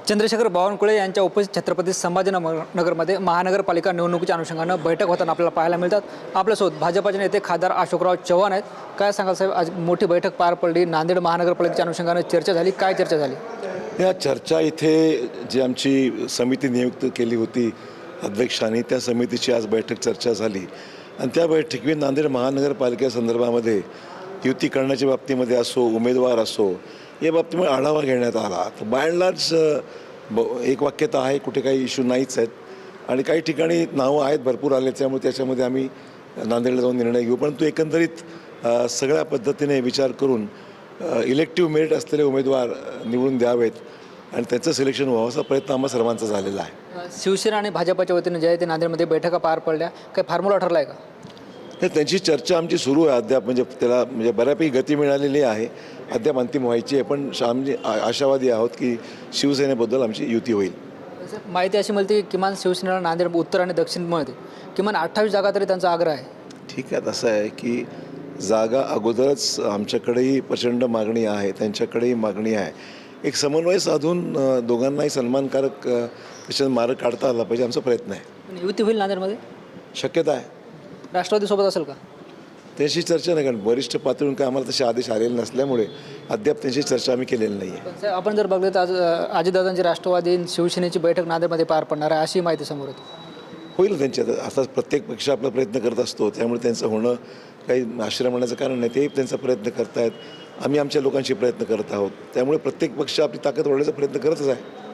चंद्रशेखर बावनकुळे यांच्या उपस्थित छत्रपती संभाजीनगरमध्ये महानगरपालिका निवडणुकीच्या अनुषंगानं बैठक होताना आपल्याला पाहायला मिळतात। आपल्यासोबत भाजपाचे नेते खासदार अशोकराव चव्हाण आहेत। काय सांगाल साहेब, आज मोठी बैठक पार पडली, नांदेड महानगरपालिकेच्या अनुषंगानं चर्चा झाली, काय चर्चा झाली? या चर्चा इथे जी आमची समिती नियुक्त केली होती अध्यक्षांनी, त्या समितीची आज बैठक चर्चा झाली आणि त्या बैठकीत नांदेड महानगरपालिकेसंदर्भामध्ये युती करण्याच्या बाबतीमध्ये असो, उमेदवार असो, या बाबतीमध्ये आढावा घेण्यात आला। तर बाय अँड लार्ज एक वाक्यता आहे, कुठे काही इश्यू नाहीच आहेत आणि काही ठिकाणी नावं आहेत, भरपूर आले, त्यामुळे त्याच्यामध्ये आम्ही नांदेडला जाऊन निर्णय घेऊ। परंतु एकंदरीत सगळ्या पद्धतीने विचार करून इलेक्टिव्ह मेरिट असलेले उमेदवार निवडून द्यावेत आणि त्याचं सिलेक्शन व्हावं असा प्रयत्न आम्हा सर्वांचा झालेला आहे। शिवसेना आणि भाजपाच्या वतीने जे आहे ते नांदेडमध्ये बैठका पार पडल्या, काही फॉर्म्युला ठरला आहे का? नाही, त्यांची चर्चा आमची सुरू आहे अद्याप, म्हणजे त्याला बऱ्यापैकी गती मिळालेली आहे, अद्याप अंतिम व्हायची आहे, पण आम्ही आशावादी आहोत की शिवसेनेबद्दल आमची युती होईल। माहिती अशी मिळते की किमान शिवसेनेला नांदेड उत्तर आणि दक्षिण मिळते, किमान 28 जागा तरी त्यांचा आग्रह आहे। ठीक आहे, असं आहे की जागा अगोदरच आमच्याकडेही प्रचंड मागणी आहे, त्यांच्याकडेही मागणी आहे, एक समन्वय साधून दोघांनाही सन्मानकारक त्याच्यात मार्ग काढता आला पाहिजे, आमचा प्रयत्न आहे। युती होईल नांदेडमध्ये? शक्यता आहे। राष्ट्रवादीसोबत असेल का? त्यांची चर्चा नाही, कारण वरिष्ठ पातळीवरून काय आम्हाला तसे आदेश आलेले नसल्यामुळे अद्याप त्यांची चर्चा आम्ही केलेली नाही आहे। पण आपण जर बघलं तर आज अजितदादांची राष्ट्रवादी शिवसेनेची बैठक नांदेडमध्ये पार पडणार आहे अशी माहिती समोर येते। होईल त्यांची, आता प्रत्येक पक्ष आपला प्रयत्न करत असतो, त्यामुळे त्यांचं होणं काही आश्रय म्हणण्याचं कारण नाही, तेही त्यांचा प्रयत्न करत आहेत, आम्ही आमच्या लोकांशी प्रयत्न करत आहोत, त्यामुळे प्रत्येक पक्ष आपली ताकद वाढवण्याचा प्रयत्न करतच आहे।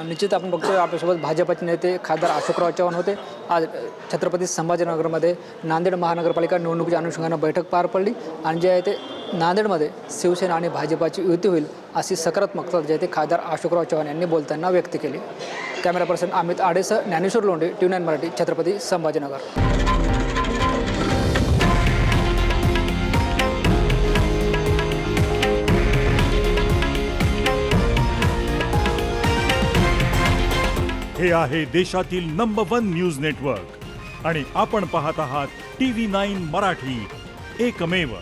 निश्चित आपण बघतोय आपल्यासोबत भाजपाचे नेते खासदार अशोकराव चव्हाण होते। आज छत्रपती संभाजीनगरमध्ये नांदेड महानगरपालिका निवडणुकीच्या अनुषंगानं बैठक पार पडली आणि जे आहे ते नांदेडमध्ये शिवसेना आणि भाजपाची युती होईल अशी सकारात्मकता जे आहे ते खासदार अशोकराव चव्हाण यांनी बोलताना व्यक्त केली। कॅमेरा पर्सन अमित आडेसह ज्ञानेश्वर लोंढे, TV9 मराठी, छत्रपती संभाजीनगर। हे आहे देशातील नंबर 1 न्यूज नेटवर्क आणि आपण पाहत आहात TV9 मराठी, एकमेव।